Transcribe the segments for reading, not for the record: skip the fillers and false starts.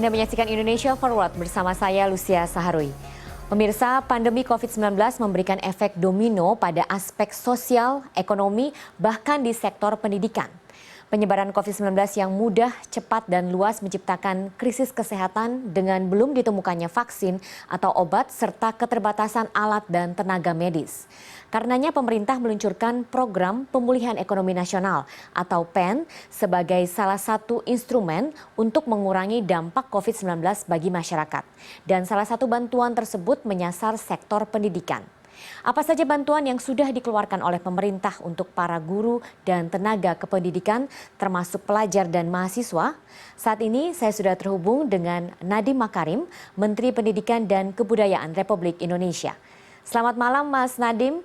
Anda menyaksikan Indonesia Forward bersama saya Lucia Saharwi. Pemirsa, pandemi COVID-19 memberikan efek domino pada aspek sosial, ekonomi, bahkan di sektor pendidikan. Penyebaran COVID-19 yang mudah, cepat, dan luas menciptakan krisis kesehatan dengan belum ditemukannya vaksin atau obat serta keterbatasan alat dan tenaga medis. Karenanya pemerintah meluncurkan program pemulihan ekonomi nasional atau PEN sebagai salah satu instrumen untuk mengurangi dampak COVID-19 bagi masyarakat. Dan salah satu bantuan tersebut menyasar sektor pendidikan. Apa saja bantuan yang sudah dikeluarkan oleh pemerintah untuk para guru dan tenaga kependidikan termasuk pelajar dan mahasiswa? Saat ini saya sudah terhubung dengan Nadiem Makarim, Menteri Pendidikan dan Kebudayaan Republik Indonesia. Selamat malam Mas Nadiem.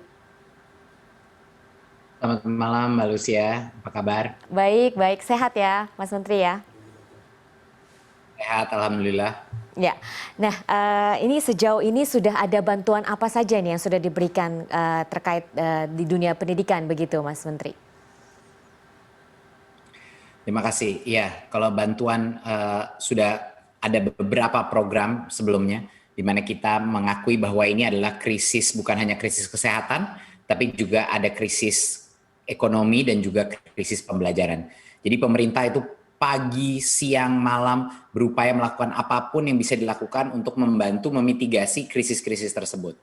Selamat malam Mbak Lucia, apa kabar? Baik, sehat ya Mas Menteri ya? Sehat, Alhamdulillah. Ya, nah ini sejauh ini sudah ada bantuan apa saja nih yang sudah diberikan terkait di dunia pendidikan begitu Mas Menteri? Terima kasih. Ya, kalau bantuan sudah ada beberapa program sebelumnya di mana kita mengakui bahwa ini adalah krisis, bukan hanya krisis kesehatan, tapi juga ada krisis ekonomi dan juga krisis pembelajaran. Jadi pemerintah itu pagi, siang, malam berupaya melakukan apapun yang bisa dilakukan untuk membantu memitigasi krisis-krisis tersebut.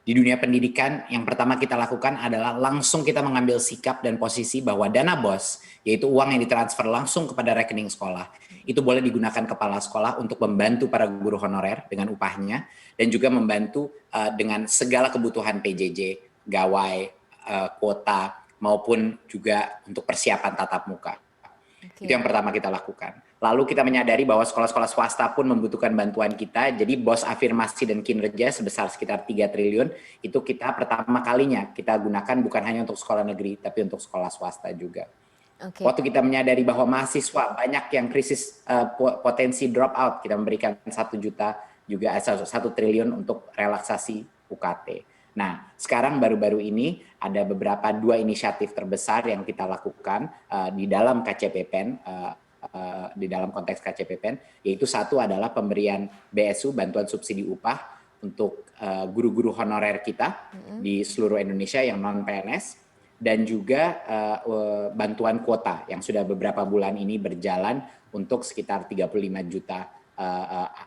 Di dunia pendidikan, yang pertama kita lakukan adalah langsung kita mengambil sikap dan posisi bahwa dana BOS, yaitu uang yang ditransfer langsung kepada rekening sekolah, itu boleh digunakan kepala sekolah untuk membantu para guru honorer dengan upahnya, dan juga membantu dengan segala kebutuhan PJJ, gawai, kuota, maupun juga untuk persiapan tatap muka. Itu yang pertama kita lakukan. Lalu kita menyadari bahwa sekolah-sekolah swasta pun membutuhkan bantuan kita. Jadi BOS afirmasi dan kinerja sebesar sekitar 3 triliun itu kita pertama kalinya kita gunakan bukan hanya untuk sekolah negeri tapi untuk sekolah swasta juga. Waktu kita menyadari bahwa mahasiswa banyak yang krisis potensi drop out, kita memberikan 1 juta juga 1 triliun untuk relaksasi UKT. Nah, sekarang baru-baru ini ada beberapa 2 inisiatif terbesar yang kita lakukan di dalam KCPPEN, di dalam konteks KCPPEN, yaitu satu adalah pemberian BSU, bantuan subsidi upah untuk guru-guru honorer kita di seluruh Indonesia yang non-PNS, dan juga bantuan kuota yang sudah beberapa bulan ini berjalan untuk sekitar 35 juta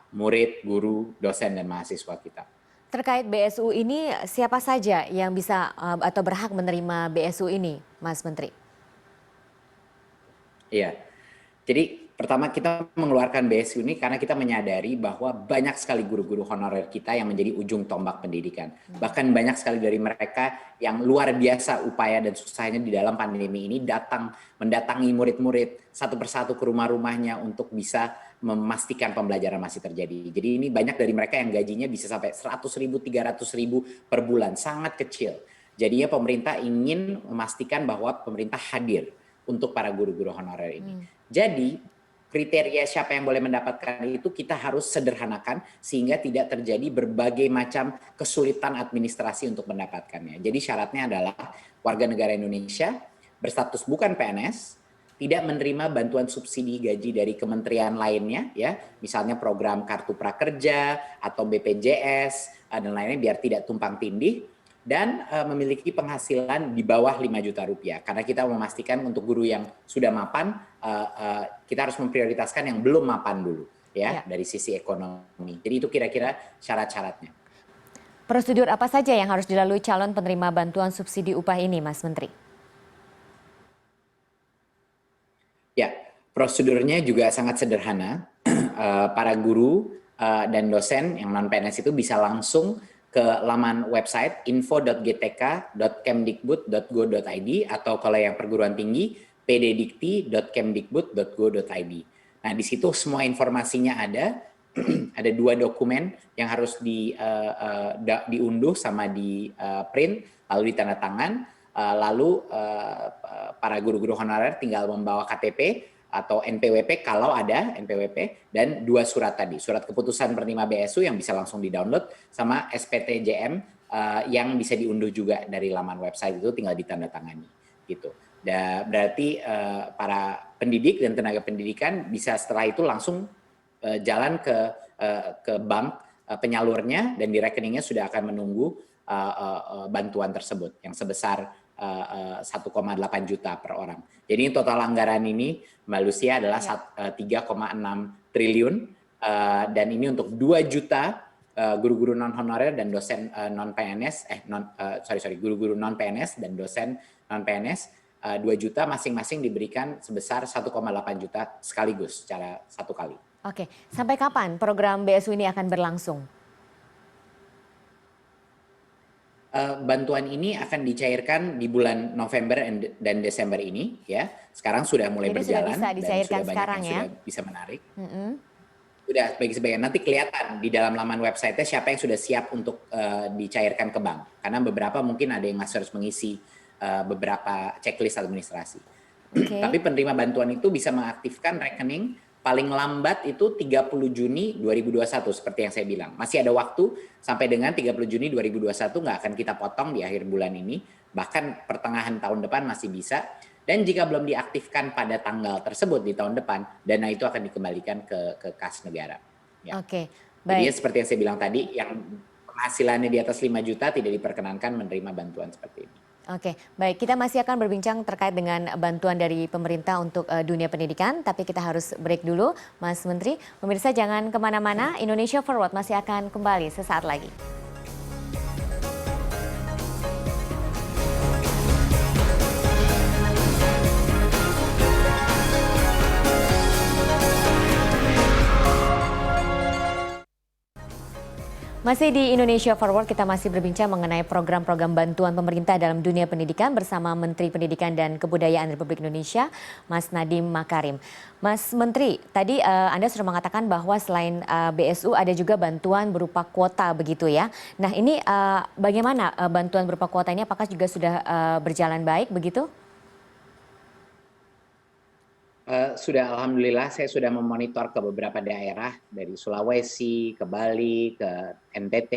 murid, guru, dosen, dan mahasiswa kita. Terkait BSU ini siapa saja yang bisa atau berhak menerima BSU ini Mas Menteri? Iya, jadi pertama kita mengeluarkan BSU ini karena kita menyadari bahwa banyak sekali guru-guru honorer kita yang menjadi ujung tombak pendidikan. Bahkan banyak sekali dari mereka yang luar biasa upaya dan susahnya di dalam pandemi ini mendatangi murid-murid satu persatu ke rumah-rumahnya untuk bisa memastikan pembelajaran masih terjadi. Jadi ini banyak dari mereka yang gajinya bisa sampai 100.000, 300.000 per bulan, sangat kecil. Jadinya pemerintah ingin memastikan bahwa pemerintah hadir untuk para guru-guru honorer ini. Jadi kriteria siapa yang boleh mendapatkan itu kita harus sederhanakan sehingga tidak terjadi berbagai macam kesulitan administrasi untuk mendapatkannya. Jadi syaratnya adalah warga negara Indonesia berstatus bukan PNS, tidak menerima bantuan subsidi gaji dari kementerian lainnya, ya, misalnya program Kartu Prakerja atau BPJS dan lainnya, biar tidak tumpang tindih, dan memiliki penghasilan di bawah 5 juta rupiah. Karena kita memastikan untuk guru yang sudah mapan, kita harus memprioritaskan yang belum mapan dulu, ya, dari sisi ekonomi. Jadi itu kira-kira syarat-syaratnya. Prosedur apa saja yang harus dilalui calon penerima bantuan subsidi upah ini, Mas Menteri? Ya, prosedurnya juga sangat sederhana. Para guru dan dosen yang non-PNS itu bisa langsung ke laman website info.gtk.kemdikbud.go.id atau kalau yang perguruan tinggi pddikti.kemdikbud.go.id. Nah, di situ semua informasinya ada. Ada 2 dokumen yang harus diunduh sama di print lalu ditandatangan. Lalu para guru-guru honorer tinggal membawa KTP atau NPWP kalau ada NPWP, dan 2 surat tadi, surat keputusan penerima BSU yang bisa langsung di-download sama SPTJM yang bisa diunduh juga dari laman website, itu tinggal ditandatangani gitu. Dan berarti para pendidik dan tenaga pendidikan bisa setelah itu langsung jalan ke bank penyalurnya dan di rekeningnya sudah akan menunggu bantuan tersebut yang sebesar 1,8 juta per orang. Jadi total anggaran ini Mbak Lucia adalah 3,6 triliun dan ini untuk 2 juta guru-guru non honorer dan dosen non PNS guru-guru non PNS dan dosen non PNS 2 juta masing-masing diberikan sebesar 1,8 juta sekaligus secara satu kali. Oke, sampai kapan program BSU ini akan berlangsung? Bantuan ini akan dicairkan di bulan November dan Desember ini, ya. Sekarang sudah mulai Jadi berjalan sudah bisa dicairkan dan sudah sekarang banyak ya? yang sudah bisa menarik. Sudah bagi sebagian, nanti kelihatan di dalam laman website-nya siapa yang sudah siap untuk dicairkan ke bank. Karena beberapa mungkin ada yang masih harus mengisi beberapa checklist administrasi. Tapi penerima bantuan itu bisa mengaktifkan rekening paling lambat itu 30 Juni 2021 seperti yang saya bilang. Masih ada waktu sampai dengan 30 Juni 2021 nggak akan kita potong di akhir bulan ini. Bahkan pertengahan tahun depan masih bisa. Dan jika belum diaktifkan pada tanggal tersebut di tahun depan, dana itu akan dikembalikan ke kas negara. Ya. Oke, Jadi baik. seperti yang saya bilang tadi, yang penghasilannya di atas 5 juta tidak diperkenankan menerima bantuan seperti ini. Oke, baik. Kita masih akan berbincang terkait dengan bantuan dari pemerintah untuk dunia pendidikan, tapi kita harus break dulu, Mas Menteri. Pemirsa jangan kemana-mana, Indonesia Forward masih akan kembali sesaat lagi. Masih di Indonesia Forward, kita masih berbincang mengenai program-program bantuan pemerintah dalam dunia pendidikan bersama Menteri Pendidikan dan Kebudayaan Republik Indonesia, Mas Nadiem Makarim. Mas Menteri, tadi Anda sudah mengatakan bahwa selain BSU ada juga bantuan berupa kuota begitu ya. Nah ini bagaimana bantuan berupa kuota ini, apakah juga sudah berjalan baik begitu? Sudah, alhamdulillah saya sudah memonitor ke beberapa daerah dari Sulawesi, ke Bali, ke NTT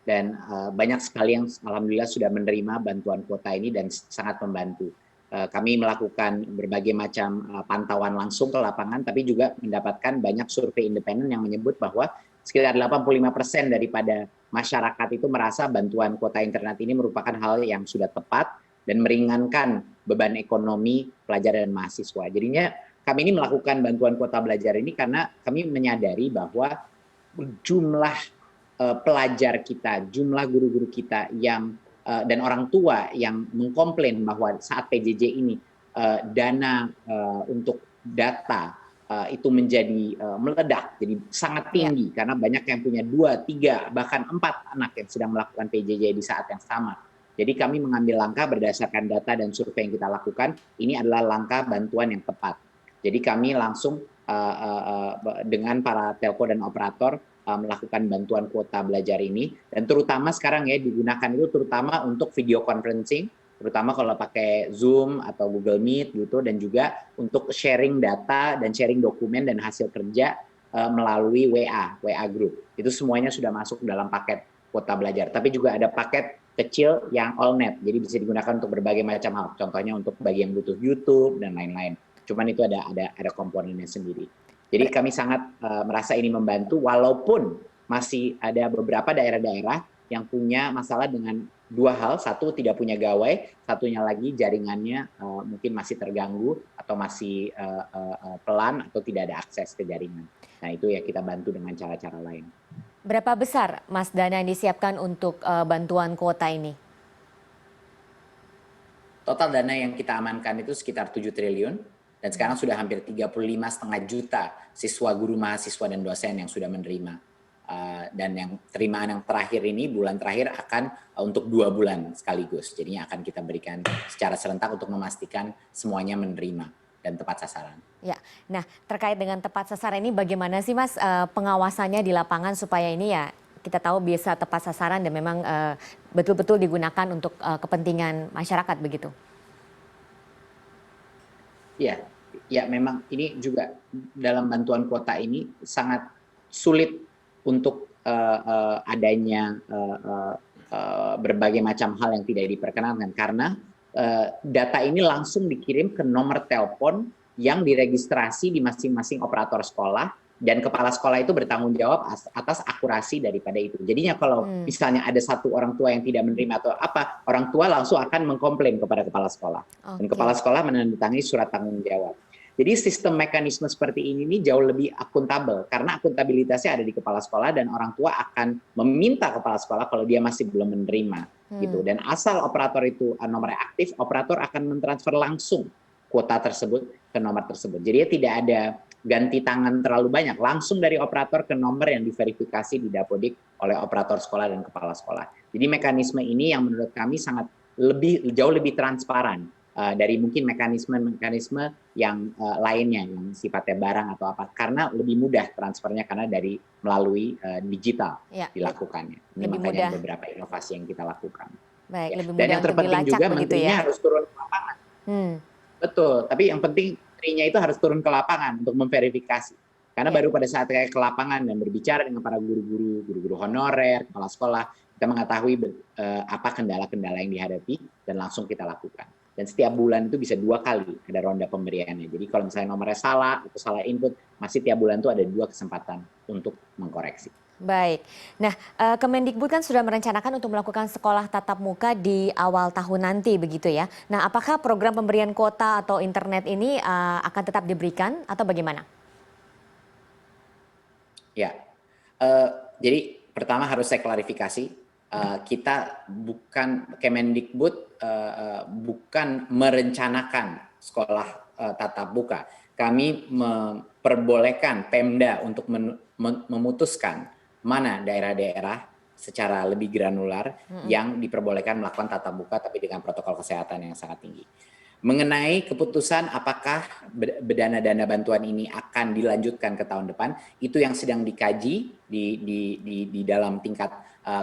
dan banyak sekali yang alhamdulillah sudah menerima bantuan kuota ini dan sangat membantu. Kami melakukan berbagai macam pantauan langsung ke lapangan tapi juga mendapatkan banyak survei independen yang menyebut bahwa sekitar 85% daripada masyarakat itu merasa bantuan kuota internet ini merupakan hal yang sudah tepat dan meringankan beban ekonomi pelajar dan mahasiswa. Jadinya kami ini melakukan bantuan kuota belajar ini karena kami menyadari bahwa jumlah pelajar kita, jumlah guru-guru kita yang dan orang tua yang mengkomplain bahwa saat PJJ ini dana untuk data itu menjadi meledak, jadi sangat tinggi karena banyak yang punya 2, 3, bahkan 4 anak yang sedang melakukan PJJ di saat yang sama. Jadi kami mengambil langkah berdasarkan data dan survei yang kita lakukan, ini adalah langkah bantuan yang tepat. Jadi kami langsung dengan para telco dan operator melakukan bantuan kuota belajar ini. Dan terutama sekarang ya digunakan itu terutama untuk video conferencing, terutama kalau pakai Zoom atau Google Meet gitu, dan juga untuk sharing data dan sharing dokumen dan hasil kerja melalui WA Group. Itu semuanya sudah masuk dalam paket kuota belajar. Tapi juga ada paket kecil yang all net, jadi bisa digunakan untuk berbagai macam hal. Contohnya untuk bagi yang butuh YouTube dan lain-lain. Cuman itu ada komponennya sendiri. Jadi kami sangat merasa ini membantu walaupun masih ada beberapa daerah-daerah yang punya masalah dengan 2 hal. Satu, tidak punya gawai, satunya lagi jaringannya mungkin masih terganggu atau masih pelan atau tidak ada akses ke jaringan. Nah itu ya kita bantu dengan cara-cara lain. Berapa besar Mas dana yang disiapkan untuk bantuan kuota ini? Total dana yang kita amankan itu sekitar 7 triliun. Dan sekarang sudah hampir 35,5 juta siswa, guru, mahasiswa, dan dosen yang sudah menerima. Dan yang terimaan yang terakhir ini, bulan terakhir akan untuk 2 bulan sekaligus. Jadinya akan kita berikan secara serentak untuk memastikan semuanya menerima dan tepat sasaran. Ya, nah terkait dengan tepat sasaran ini bagaimana sih Mas pengawasannya di lapangan supaya ini ya kita tahu bisa tepat sasaran dan memang betul-betul digunakan untuk kepentingan masyarakat begitu? Ya, memang ini juga dalam bantuan kuota ini sangat sulit untuk adanya berbagai macam hal yang tidak diperkenankan karena data ini langsung dikirim ke nomor telepon yang diregistrasi di masing-masing operator sekolah dan kepala sekolah itu bertanggung jawab atas akurasi daripada itu. Jadinya kalau misalnya ada satu orang tua yang tidak menerima atau apa, orang tua langsung akan mengkomplain kepada kepala sekolah. Dan kepala sekolah menandatangani surat tanggung jawab. Jadi sistem mekanisme seperti ini jauh lebih akuntabel karena akuntabilitasnya ada di kepala sekolah dan orang tua akan meminta kepala sekolah kalau dia masih belum menerima gitu. Dan asal operator itu nomornya aktif, operator akan mentransfer langsung kuota tersebut ke nomor tersebut. Jadi tidak ada ganti tangan terlalu banyak, langsung dari operator ke nomor yang diverifikasi di Dapodik oleh operator sekolah dan kepala sekolah. Jadi mekanisme ini yang menurut kami jauh lebih transparan dari mungkin mekanisme yang lainnya yang sifatnya barang atau apa, karena lebih mudah transfernya karena melalui digital dilakukannya. Ini makanya beberapa inovasi yang kita lakukan. Baik, lebih mudah. Dan yang terpenting juga menterinya harus turun ke lapangan. Betul, tapi yang penting menterinya itu harus turun ke lapangan untuk memverifikasi. Karena baru pada saat kayak ke lapangan dan berbicara dengan para guru-guru honorer, kepala sekolah, kita mengetahui apa kendala-kendala yang dihadapi dan langsung kita lakukan. Dan setiap bulan itu bisa 2 kali ada ronda pemberiannya. Jadi kalau misalnya nomornya salah atau salah input, masih tiap bulan itu ada 2 kesempatan untuk mengkoreksi. Baik. Nah, Kemendikbud kan sudah merencanakan untuk melakukan sekolah tatap muka di awal tahun nanti begitu ya. Nah, apakah program pemberian kuota atau internet ini akan tetap diberikan atau bagaimana? Ya, jadi pertama harus saya klarifikasi. Kita Kemendikbud bukan merencanakan sekolah tatap muka. Kami memperbolehkan Pemda untuk memutuskan mana daerah-daerah secara lebih granular yang diperbolehkan melakukan tatap muka tapi dengan protokol kesehatan yang sangat tinggi. Mengenai keputusan apakah dana bantuan ini akan dilanjutkan ke tahun depan, itu yang sedang dikaji di dalam tingkat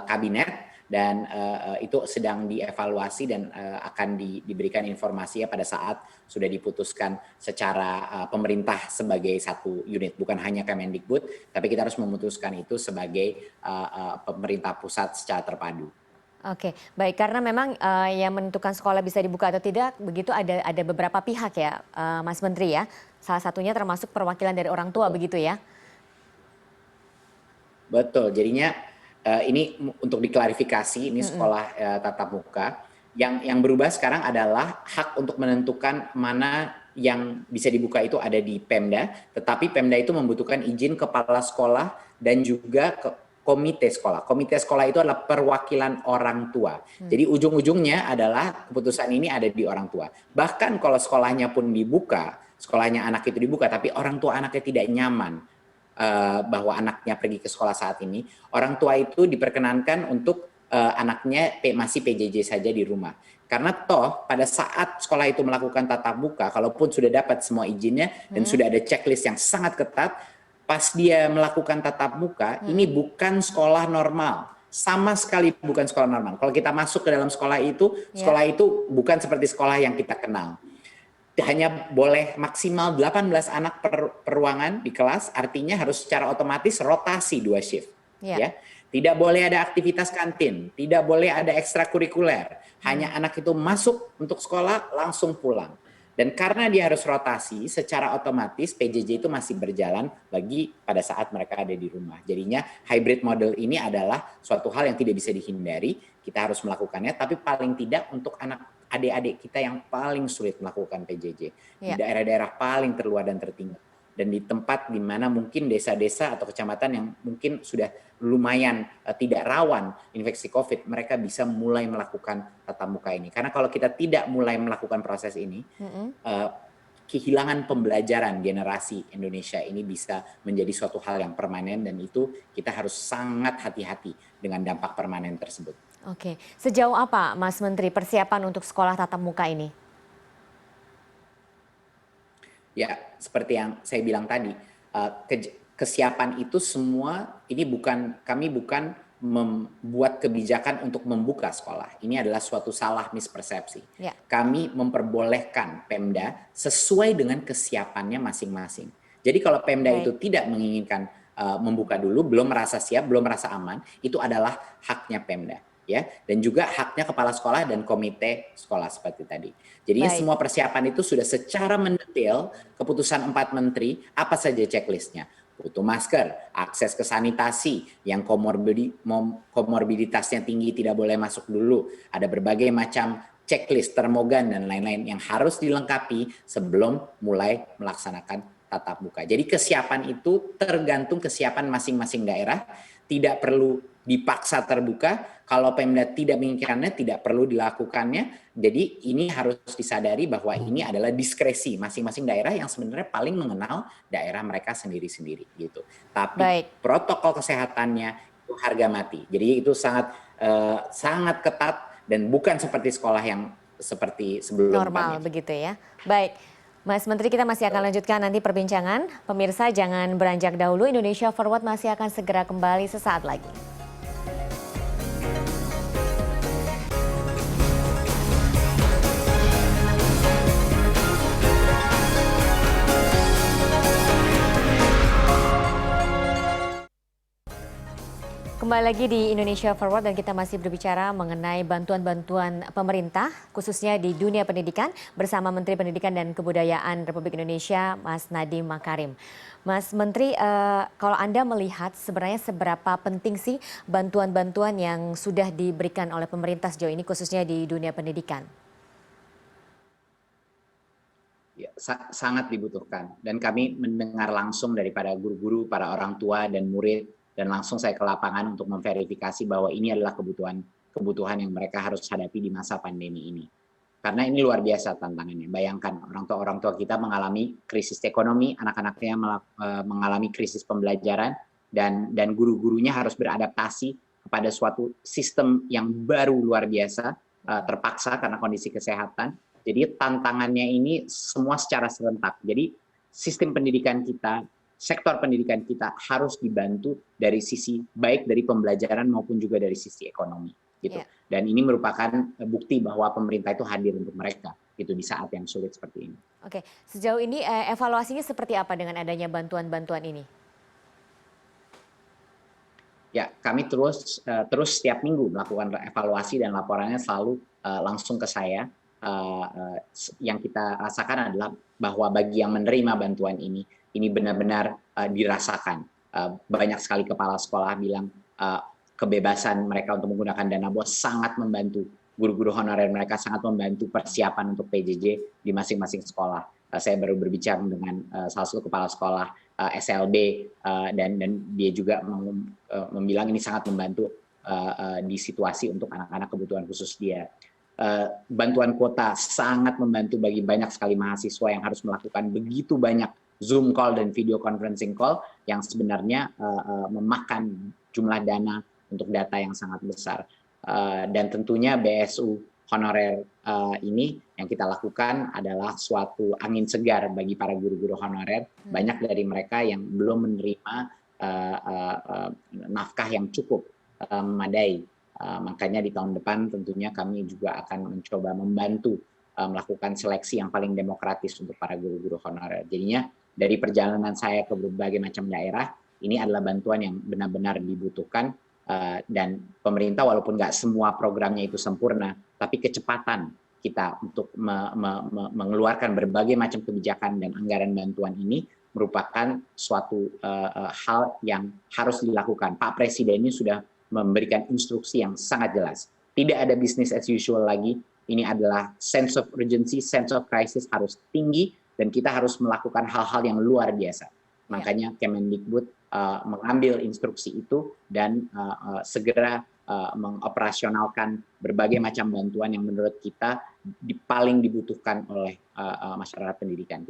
kabinet dan itu sedang dievaluasi dan akan diberikan informasi pada saat sudah diputuskan secara pemerintah sebagai satu unit, bukan hanya Kemendikbud, tapi kita harus memutuskan itu sebagai pemerintah pusat secara terpadu. Oke, baik, karena memang yang menentukan sekolah bisa dibuka atau tidak begitu ada beberapa pihak ya, Mas Menteri ya. Salah satunya termasuk perwakilan dari orang tua begitu ya. Betul, jadinya ini untuk diklarifikasi, ini sekolah tatap muka. Yang berubah sekarang adalah hak untuk menentukan mana yang bisa dibuka itu ada di Pemda, tetapi Pemda itu membutuhkan izin kepala sekolah dan juga komite sekolah. Komite sekolah itu adalah perwakilan orang tua. Jadi ujung-ujungnya adalah keputusan ini ada di orang tua. Bahkan kalau sekolahnya pun dibuka, sekolahnya anak itu dibuka, tapi orang tua anaknya tidak nyaman bahwa anaknya pergi ke sekolah saat ini, orang tua itu diperkenankan untuk anaknya masih PJJ saja di rumah. Karena toh pada saat sekolah itu melakukan tatap muka, kalaupun sudah dapat semua izinnya dan sudah ada checklist yang sangat ketat, pas dia melakukan tatap muka, ini bukan sekolah normal. Sama sekali bukan sekolah normal. Kalau kita masuk ke dalam sekolah itu bukan seperti sekolah yang kita kenal. Hanya boleh maksimal 18 anak per ruangan di kelas, artinya harus secara otomatis rotasi 2 shift. Ya. Tidak boleh ada aktivitas kantin, tidak boleh ada ekstrakurikuler. Hanya anak itu masuk untuk sekolah, langsung pulang. Dan karena dia harus rotasi, secara otomatis PJJ itu masih berjalan bagi pada saat mereka ada di rumah. Jadinya hybrid model ini adalah suatu hal yang tidak bisa dihindari, kita harus melakukannya, tapi paling tidak untuk adik-adik kita yang paling sulit melakukan PJJ. Di daerah-daerah paling terluar dan tertinggal. Dan di tempat di mana mungkin desa-desa atau kecamatan yang mungkin sudah lumayan tidak rawan infeksi COVID, mereka bisa mulai melakukan tatap muka ini. Karena kalau kita tidak mulai melakukan proses ini, kehilangan pembelajaran generasi Indonesia ini bisa menjadi suatu hal yang permanen, dan itu kita harus sangat hati-hati dengan dampak permanen tersebut. Oke, sejauh apa Mas Menteri persiapan untuk sekolah tatap muka ini? Ya, seperti yang saya bilang tadi, kesiapan itu semua ini kami bukan membuat kebijakan untuk membuka sekolah. Ini adalah suatu salah mispersepsi. Kami memperbolehkan Pemda sesuai dengan kesiapannya masing-masing. Jadi kalau Pemda itu tidak menginginkan membuka dulu, belum merasa siap, belum merasa aman, itu adalah haknya Pemda. Ya, dan juga haknya kepala sekolah dan komite sekolah seperti tadi. Jadinya semua persiapan itu sudah secara mendetail, keputusan 4 menteri, apa saja checklistnya. butuh masker, akses ke sanitasi yang komorbiditasnya tinggi tidak boleh masuk dulu, ada berbagai macam checklist, termogan, dan lain-lain yang harus dilengkapi sebelum mulai melaksanakan tatap muka. Jadi kesiapan itu tergantung kesiapan masing-masing daerah, tidak perlu dipaksa terbuka. Kalau Pemda tidak menginginkannya, tidak perlu dilakukannya. Jadi ini harus disadari bahwa ini adalah diskresi masing-masing daerah yang sebenarnya paling mengenal daerah mereka sendiri-sendiri gitu. Tapi Baik, protokol kesehatannya itu harga mati. Jadi itu sangat ketat dan bukan seperti sekolah yang seperti sebelum normal pandemi. begitu ya. Baik, Mas Menteri, kita masih akan lanjutkan nanti perbincangan. Pemirsa jangan beranjak dahulu, Indonesia Forward masih akan segera kembali sesaat lagi. Kembali lagi di Indonesia Forward dan kita masih berbicara mengenai bantuan-bantuan pemerintah khususnya di dunia pendidikan bersama Menteri Pendidikan dan Kebudayaan Republik Indonesia Mas Nadiem Makarim. Mas Menteri, kalau Anda melihat sebenarnya seberapa penting sih bantuan-bantuan yang sudah diberikan oleh pemerintah sejauh ini khususnya di dunia pendidikan? Ya, sangat dibutuhkan dan kami mendengar langsung daripada guru-guru, para orang tua dan murid, dan langsung saya ke lapangan untuk memverifikasi bahwa ini adalah kebutuhan yang mereka harus hadapi di masa pandemi ini. Karena ini luar biasa tantangannya. Bayangkan orang tua kita mengalami krisis ekonomi, anak-anaknya mengalami krisis pembelajaran, dan guru-gurunya harus beradaptasi kepada suatu sistem yang baru luar biasa, terpaksa karena kondisi kesehatan. Jadi tantangannya ini semua secara serentak. Jadi sistem pendidikan kita, sektor pendidikan kita harus dibantu dari sisi baik dari pembelajaran maupun juga dari sisi ekonomi gitu. Ya. Dan ini merupakan bukti bahwa pemerintah itu hadir untuk mereka gitu di saat yang sulit seperti ini. Oke, sejauh ini evaluasinya seperti apa dengan adanya bantuan-bantuan ini? Ya, kami terus setiap minggu melakukan evaluasi dan laporannya selalu langsung ke saya. Yang kita rasakan adalah bahwa bagi yang menerima bantuan ini benar-benar dirasakan. Banyak sekali kepala sekolah bilang kebebasan mereka untuk menggunakan dana BOS sangat membantu. Guru-guru honorer mereka sangat membantu persiapan untuk PJJ di masing-masing sekolah. Saya baru berbicara dengan salah satu kepala sekolah SLB dan dia juga membilang ini sangat membantu di situasi untuk anak-anak kebutuhan khusus dia. Bantuan kuota sangat membantu bagi banyak sekali mahasiswa yang harus melakukan begitu banyak Zoom call dan video conferencing call yang sebenarnya memakan jumlah dana untuk data yang sangat besar. Dan tentunya BSU honorer ini yang kita lakukan adalah suatu angin segar bagi para guru-guru honorer. Banyak dari mereka yang belum menerima nafkah yang cukup memadai. Makanya di tahun depan tentunya kami juga akan mencoba membantu melakukan seleksi yang paling demokratis untuk para guru-guru honorer. Jadinya dari perjalanan saya ke berbagai macam daerah, ini adalah bantuan yang benar-benar dibutuhkan dan pemerintah walaupun nggak semua programnya itu sempurna, tapi kecepatan kita untuk mengeluarkan berbagai macam kebijakan dan anggaran bantuan ini merupakan suatu hal yang harus dilakukan. Pak Presiden ini sudah memberikan instruksi yang sangat jelas. Tidak ada business as usual lagi. Ini adalah sense of urgency, sense of crisis harus tinggi dan kita harus melakukan hal-hal yang luar biasa. Makanya Kemendikbud mengambil instruksi itu dan segera mengoperasionalkan berbagai macam bantuan yang menurut kita paling dibutuhkan oleh masyarakat pendidikan.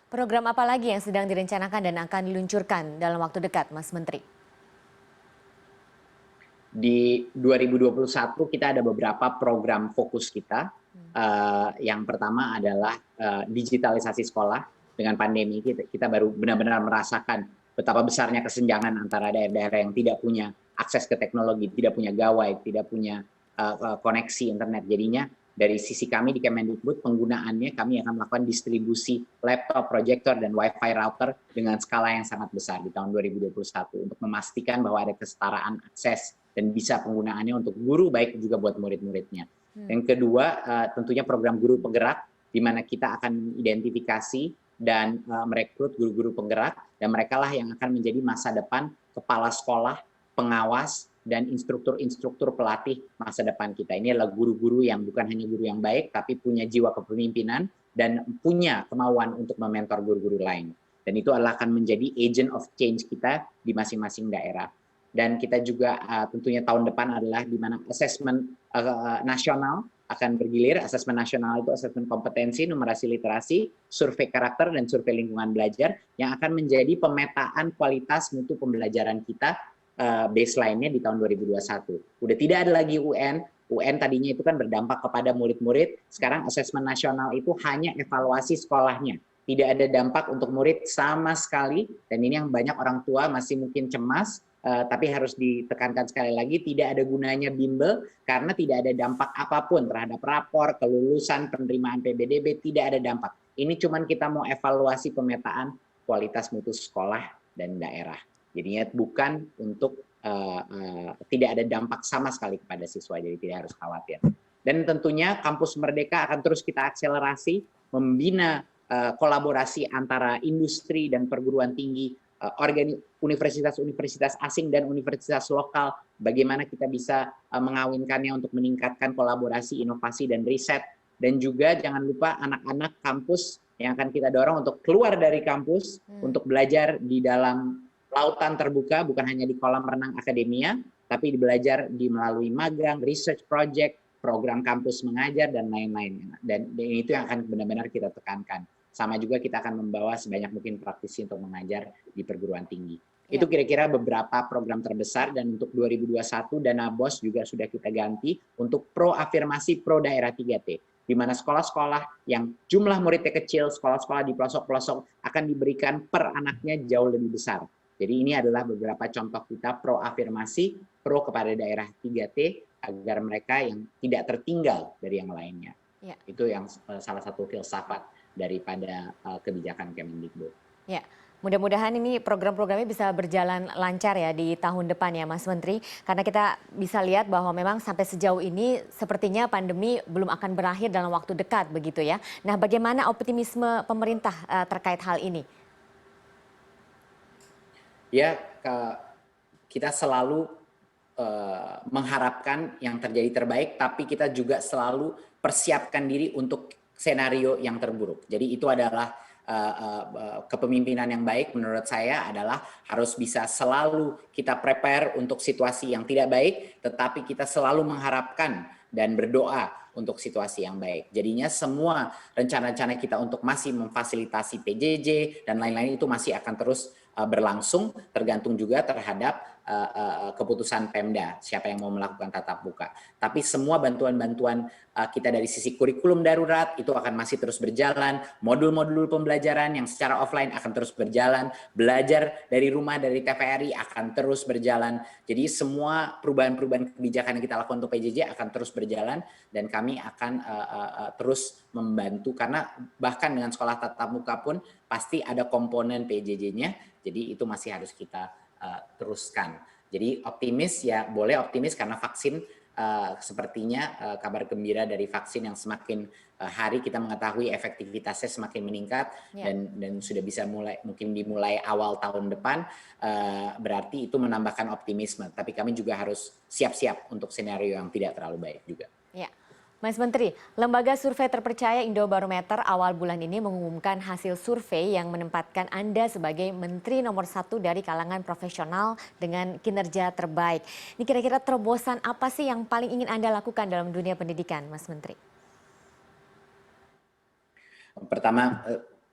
Program apa lagi yang sedang direncanakan dan akan diluncurkan dalam waktu dekat, Mas Menteri? Di 2021 kita ada beberapa program fokus kita. Yang pertama adalah digitalisasi sekolah. Dengan pandemi kita baru benar-benar merasakan betapa besarnya kesenjangan antara daerah-daerah yang tidak punya akses ke teknologi, tidak punya gawai, tidak punya koneksi internet. Jadinya dari sisi kami di Kemendikbud penggunaannya kami akan melakukan distribusi laptop, proyektor, dan wifi router dengan skala yang sangat besar di tahun 2021 untuk memastikan bahwa ada kesetaraan akses dan bisa penggunaannya untuk guru baik juga buat murid-muridnya. Yang kedua tentunya program guru penggerak di mana kita akan identifikasi dan merekrut guru-guru penggerak, dan mereka lah yang akan menjadi masa depan kepala sekolah, pengawas, dan instruktur-instruktur pelatih masa depan kita. Ini adalah guru-guru yang bukan hanya guru yang baik, tapi punya jiwa kepemimpinan dan punya kemauan untuk mementor guru-guru lain. Dan itu akan menjadi agent of change kita di masing-masing daerah. Dan kita juga tentunya tahun depan adalah di mana asesmen nasional akan bergilir. Asesmen nasional itu asesmen kompetensi, numerasi literasi, survei karakter, dan survei lingkungan belajar yang akan menjadi pemetaan kualitas mutu pembelajaran kita baseline-nya di tahun 2021. Udah tidak ada lagi UN. UN tadinya itu kan berdampak kepada murid-murid. Sekarang asesmen nasional itu hanya evaluasi sekolahnya. Tidak ada dampak untuk murid sama sekali. Dan ini yang banyak orang tua masih mungkin cemas. Tapi harus ditekankan sekali lagi, tidak ada gunanya bimbel karena tidak ada dampak apapun terhadap rapor, kelulusan, penerimaan PBDB, tidak ada dampak. Ini cuma kita mau evaluasi pemetaan kualitas mutu sekolah dan daerah. Jadinya bukan untuk tidak ada dampak sama sekali kepada siswa, jadi tidak harus khawatir. Dan tentunya Kampus Merdeka akan terus kita akselerasi, membina kolaborasi antara industri dan perguruan tinggi, universitas-universitas asing dan universitas lokal, bagaimana kita bisa mengawinkannya untuk meningkatkan kolaborasi, inovasi, dan riset. Dan juga jangan lupa anak-anak kampus yang akan kita dorong untuk keluar dari kampus, untuk belajar di dalam lautan terbuka, bukan hanya di kolam renang akademia, tapi belajar melalui magang, research project, program kampus mengajar, dan lain-lain. Dan itu yang akan benar-benar kita tekankan. Sama juga kita akan membawa sebanyak mungkin praktisi untuk mengajar di perguruan tinggi. Itu kira-kira beberapa program terbesar, dan untuk 2021 dana BOS juga sudah kita ganti untuk pro afirmasi pro daerah 3T, di mana sekolah-sekolah yang jumlah muridnya kecil, sekolah-sekolah di pelosok-pelosok akan diberikan per anaknya jauh lebih besar. Jadi ini adalah beberapa contoh kita pro afirmasi, pro kepada daerah 3T agar mereka yang tidak tertinggal dari yang lainnya. Itu yang salah satu filsafat daripada kebijakan Kemendikbud. Ya, mudah-mudahan ini program-programnya bisa berjalan lancar ya di tahun depan ya Mas Menteri. Karena kita bisa lihat bahwa memang sampai sejauh ini sepertinya pandemi belum akan berakhir dalam waktu dekat begitu ya. Nah, bagaimana optimisme pemerintah terkait hal ini? Ya, kita selalu mengharapkan yang terjadi terbaik, tapi kita juga selalu persiapkan diri untuk skenario yang terburuk. Jadi itu adalah kepemimpinan yang baik menurut saya adalah harus bisa selalu kita prepare untuk situasi yang tidak baik, tetapi kita selalu mengharapkan dan berdoa untuk situasi yang baik. Jadinya semua rencana-rencana kita untuk masih memfasilitasi PJJ dan lain-lain itu masih akan terus berlangsung, tergantung juga terhadap keputusan Pemda, siapa yang mau melakukan tatap muka. Tapi semua bantuan-bantuan kita dari sisi kurikulum darurat itu akan masih terus berjalan, modul-modul pembelajaran yang secara offline akan terus berjalan, belajar dari rumah dari TVRI akan terus berjalan. Jadi semua perubahan-perubahan kebijakan yang kita lakukan untuk PJJ akan terus berjalan, dan kami akan terus membantu, karena bahkan dengan sekolah tatap muka pun pasti ada komponen PJJ-nya, jadi itu masih harus kita teruskan. Jadi optimis ya, boleh optimis karena vaksin sepertinya kabar gembira dari vaksin yang semakin hari kita mengetahui efektivitasnya semakin meningkat, dan sudah bisa mungkin dimulai awal tahun depan, berarti itu menambahkan optimisme. Tapi kami juga harus siap-siap untuk skenario yang tidak terlalu baik juga. Ya. Mas Menteri, lembaga survei terpercaya Indobarometer awal bulan ini mengumumkan hasil survei yang menempatkan Anda sebagai Menteri nomor 1 dari kalangan profesional dengan kinerja terbaik. Ini kira-kira terobosan apa sih yang paling ingin Anda lakukan dalam dunia pendidikan, Mas Menteri? Pertama,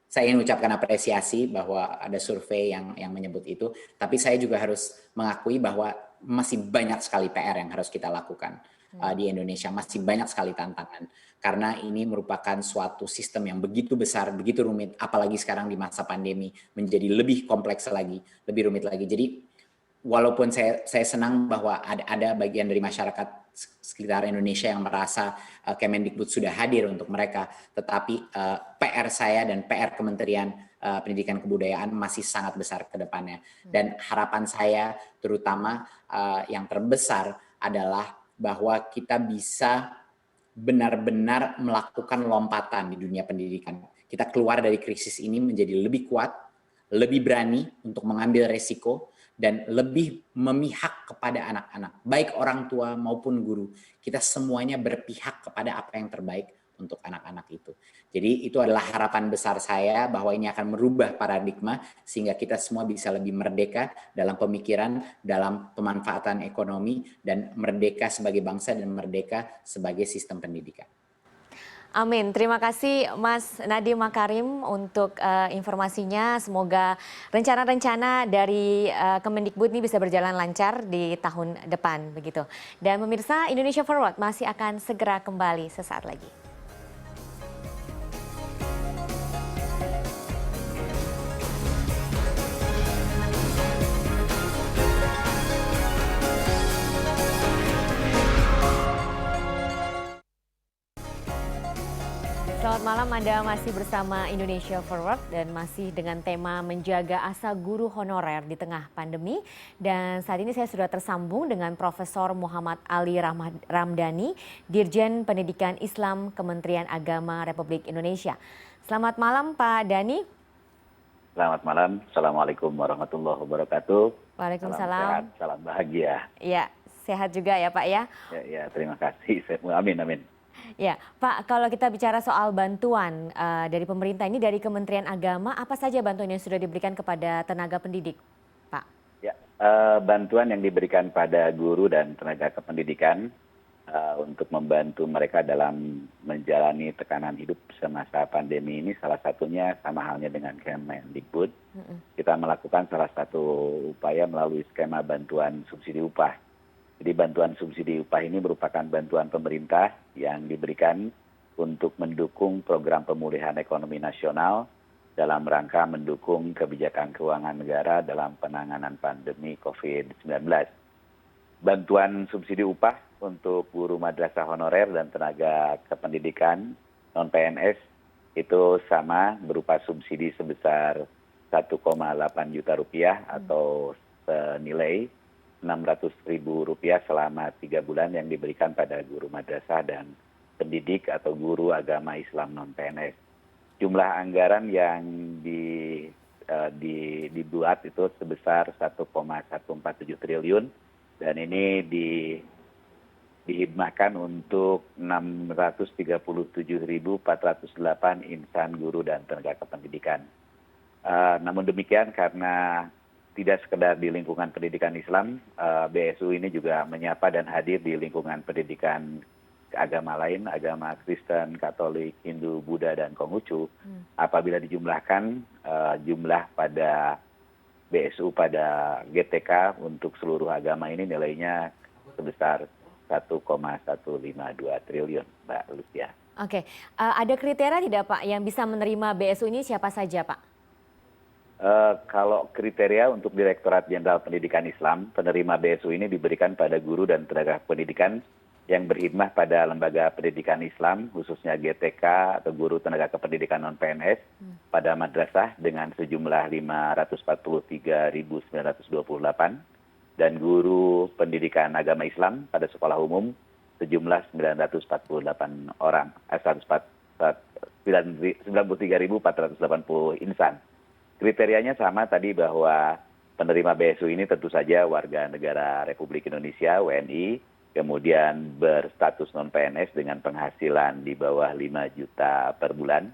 saya ingin ucapkan apresiasi bahwa ada survei yang menyebut itu, tapi saya juga harus mengakui bahwa masih banyak sekali PR yang harus kita lakukan. Di Indonesia masih banyak sekali tantangan, karena ini merupakan suatu sistem yang begitu besar, begitu rumit, apalagi sekarang di masa pandemi menjadi lebih kompleks lagi, lebih rumit lagi. Jadi walaupun saya senang bahwa ada bagian dari masyarakat sekitar Indonesia yang merasa Kemendikbud sudah hadir untuk mereka, tetapi PR saya dan PR Kementerian Pendidikan Kebudayaan masih sangat besar ke depannya. Dan harapan saya terutama yang terbesar adalah bahwa kita bisa benar-benar melakukan lompatan di dunia pendidikan. kita keluar dari krisis ini menjadi lebih kuat, lebih berani untuk mengambil resiko, dan lebih memihak kepada anak-anak, baik orang tua maupun guru. Kita semuanya berpihak kepada apa yang terbaik untuk anak-anak itu. Jadi itu adalah harapan besar saya bahwa ini akan merubah paradigma sehingga kita semua bisa lebih merdeka dalam pemikiran, dalam pemanfaatan ekonomi, dan merdeka sebagai bangsa dan merdeka sebagai sistem pendidikan. Amin. Terima kasih Mas Nadiem Makarim untuk informasinya. Semoga rencana-rencana dari Kemendikbud ini bisa berjalan lancar di tahun depan begitu. Dan pemirsa, Indonesia Forward masih akan segera kembali sesaat lagi. Selamat malam, Anda masih bersama Indonesia Forward dan masih dengan tema menjaga asa guru honorer di tengah pandemi. Dan saat ini saya sudah tersambung dengan Profesor Muhammad Ali Ramdhani, Dirjen Pendidikan Islam Kementerian Agama Republik Indonesia. Selamat malam Pak Dhani. Selamat malam, Assalamualaikum warahmatullahi wabarakatuh. Waalaikumsalam. Salam sehat, salam bahagia. Ya, sehat juga ya Pak ya. Ya, terima kasih. Amin, amin. Ya, Pak, kalau kita bicara soal bantuan dari pemerintah ini dari Kementerian Agama, apa saja bantuan yang sudah diberikan kepada tenaga pendidik, Pak? Ya, bantuan yang diberikan pada guru dan tenaga kependidikan untuk membantu mereka dalam menjalani tekanan hidup semasa pandemi ini, salah satunya sama halnya dengan Kemendikbud. Kita melakukan salah satu upaya melalui skema bantuan subsidi upah. Jadi bantuan subsidi upah ini merupakan bantuan pemerintah yang diberikan untuk mendukung program pemulihan ekonomi nasional dalam rangka mendukung kebijakan keuangan negara dalam penanganan pandemi COVID-19. Bantuan subsidi upah untuk guru madrasah honorer dan tenaga kependidikan non-PNS itu sama berupa subsidi sebesar 1,8 juta rupiah atau senilai Rp600.000 selama 3 bulan yang diberikan pada guru madrasah dan pendidik atau guru agama Islam non-PNS. Jumlah anggaran yang dibuat itu sebesar 1,147 triliun dan ini dihidmahkan untuk 637.408 insan guru dan tenaga kependidikan. Namun demikian karena tidak sekedar di lingkungan pendidikan Islam, BSU ini juga menyapa dan hadir di lingkungan pendidikan agama lain, agama Kristen, Katolik, Hindu, Buddha, dan Konghucu. Apabila dijumlahkan jumlah pada BSU pada GTK untuk seluruh agama ini nilainya sebesar 1,152 triliun, Mbak Lucia. Oke, ada kriteria tidak Pak yang bisa menerima BSU ini siapa saja Pak? Kalau kriteria untuk Direktorat Jenderal Pendidikan Islam, penerima BSU ini diberikan pada guru dan tenaga pendidikan yang berkhidmat pada lembaga pendidikan Islam, khususnya GTK atau guru tenaga kependidikan non-PNS pada madrasah dengan sejumlah 543.928 dan guru pendidikan agama Islam pada sekolah umum sejumlah 948 orang, 93.480 insan. Kriterianya sama tadi bahwa penerima BSU ini tentu saja warga negara Republik Indonesia, WNI, kemudian berstatus non-PNS dengan penghasilan di bawah 5 juta per bulan.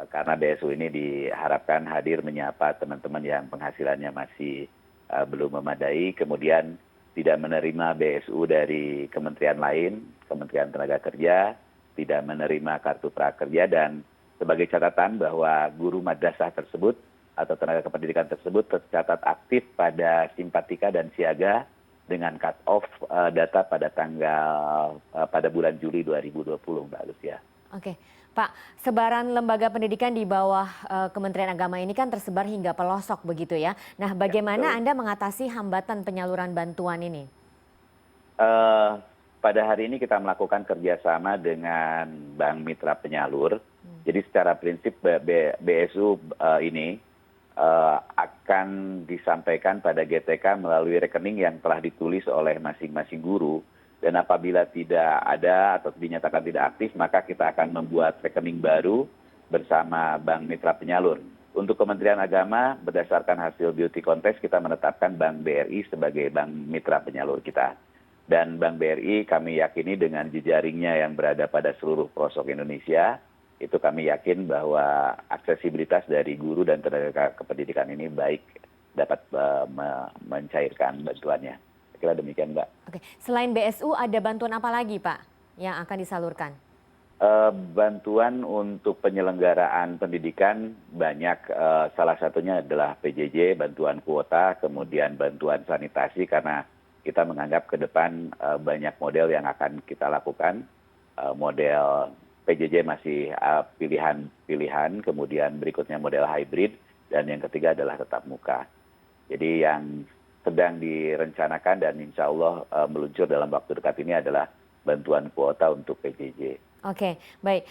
Karena BSU ini diharapkan hadir menyapa teman-teman yang penghasilannya masih belum memadai, kemudian tidak menerima BSU dari kementerian lain, Kementerian Tenaga Kerja, tidak menerima kartu prakerja, dan sebagai catatan bahwa guru madrasah tersebut atau tenaga kependidikan tersebut tercatat aktif pada Simpatika dan Siaga dengan cut off data pada bulan Juli 2020, Mbak Lucia. Oke, Pak, sebaran lembaga pendidikan di bawah Kementerian Agama ini kan tersebar hingga pelosok begitu ya. Nah, bagaimana Anda mengatasi hambatan penyaluran bantuan ini? Pada hari ini kita melakukan kerjasama dengan Bank Mitra Penyalur. Jadi secara prinsip BSU ini akan disampaikan pada GTK melalui rekening yang telah ditulis oleh masing-masing guru, dan apabila tidak ada atau dinyatakan tidak aktif maka kita akan membuat rekening baru bersama Bank Mitra Penyalur. Untuk Kementerian Agama, berdasarkan hasil beauty contest, kita menetapkan Bank BRI sebagai Bank Mitra Penyalur kita. Dan Bank BRI kami yakini dengan jejaringnya yang berada pada seluruh pelosok Indonesia, itu kami yakin bahwa aksesibilitas dari guru dan tenaga kependidikan ini baik dapat mencairkan bantuannya. Saya kira demikian, Mbak. Oke, selain BSU ada bantuan apa lagi Pak yang akan disalurkan? Bantuan untuk penyelenggaraan pendidikan banyak, salah satunya adalah PJJ, bantuan kuota, kemudian bantuan sanitasi karena kita menganggap ke depan banyak model yang akan kita lakukan. Model PJJ masih pilihan, kemudian berikutnya model hybrid, dan yang ketiga adalah tatap muka. Jadi yang sedang direncanakan dan insya Allah meluncur dalam waktu dekat ini adalah bantuan kuota untuk PJJ. Oke, baik.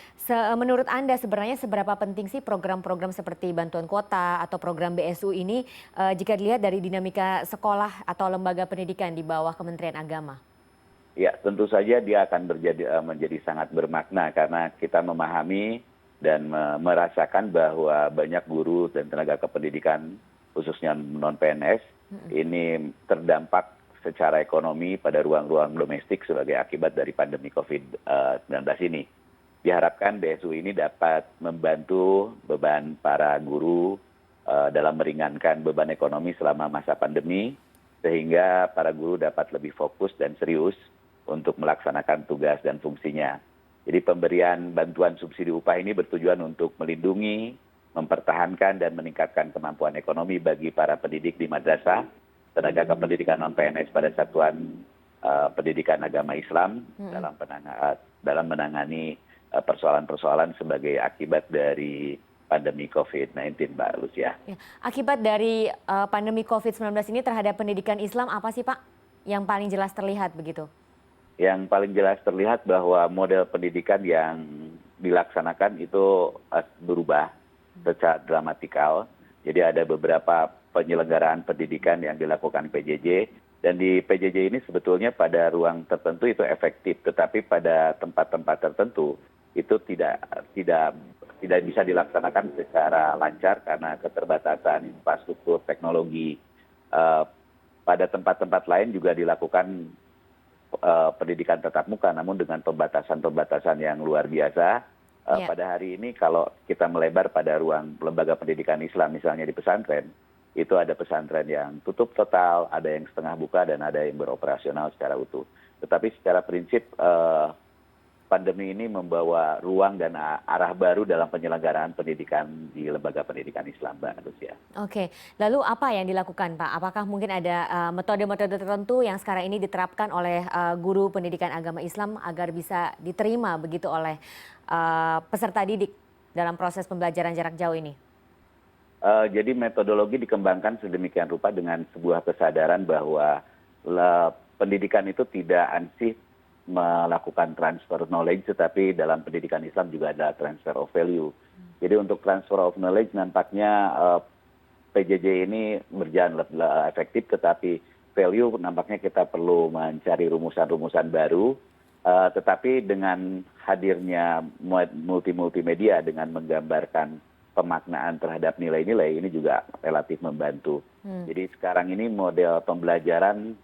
Menurut Anda sebenarnya seberapa penting sih program-program seperti bantuan kuota atau program BSU ini jika dilihat dari dinamika sekolah atau lembaga pendidikan di bawah Kementerian Agama? Ya, tentu saja dia akan menjadi sangat bermakna karena kita memahami dan merasakan bahwa banyak guru dan tenaga kependidikan, khususnya non-PNS, ini terdampak secara ekonomi pada ruang-ruang domestik sebagai akibat dari pandemi COVID-19 ini. Diharapkan BSU ini dapat membantu beban para guru dalam meringankan beban ekonomi selama masa pandemi, sehingga para guru dapat lebih fokus dan serius untuk melaksanakan tugas dan fungsinya. Jadi pemberian bantuan subsidi upah ini bertujuan untuk melindungi, mempertahankan, dan meningkatkan kemampuan ekonomi bagi para pendidik di madrasah, tenaga kependidikan non-PNS pada satuan pendidikan agama Islam dalam menangani persoalan-persoalan sebagai akibat dari pandemi COVID-19, Mbak Lucia. Ya, akibat dari pandemi COVID-19 ini terhadap pendidikan Islam apa sih Pak yang paling jelas terlihat begitu? Yang paling jelas terlihat bahwa model pendidikan yang dilaksanakan itu berubah secara dramatikal. Jadi ada beberapa penyelenggaraan pendidikan yang dilakukan PJJ, dan di PJJ ini sebetulnya pada ruang tertentu itu efektif, tetapi pada tempat-tempat tertentu itu tidak bisa dilaksanakan secara lancar karena keterbatasan infrastruktur teknologi. Pada tempat-tempat lain juga dilakukan pendidikan tatap muka, namun dengan pembatasan-pembatasan yang luar biasa. Pada hari ini kalau kita melebar pada ruang lembaga pendidikan Islam, misalnya di pesantren, itu ada pesantren yang tutup total, ada yang setengah buka, dan ada yang beroperasional secara utuh. Tetapi secara prinsip pandemi ini membawa ruang dan arah baru dalam penyelenggaraan pendidikan di lembaga pendidikan Islam, Mbak Lucia. Oke, lalu apa yang dilakukan Pak? Apakah mungkin ada metode-metode tertentu yang sekarang ini diterapkan oleh guru pendidikan agama Islam agar bisa diterima begitu oleh peserta didik dalam proses pembelajaran jarak jauh ini? Jadi metodologi dikembangkan sedemikian rupa dengan sebuah kesadaran bahwa pendidikan itu tidak ansih melakukan transfer knowledge, tetapi dalam pendidikan Islam juga ada transfer of value. Jadi untuk transfer of knowledge nampaknya PJJ ini berjalan efektif, tetapi value nampaknya kita perlu mencari rumusan-rumusan baru. Tetapi dengan hadirnya multimedia dengan menggambarkan pemaknaan terhadap nilai-nilai ini juga relatif membantu. Jadi sekarang ini model pembelajaran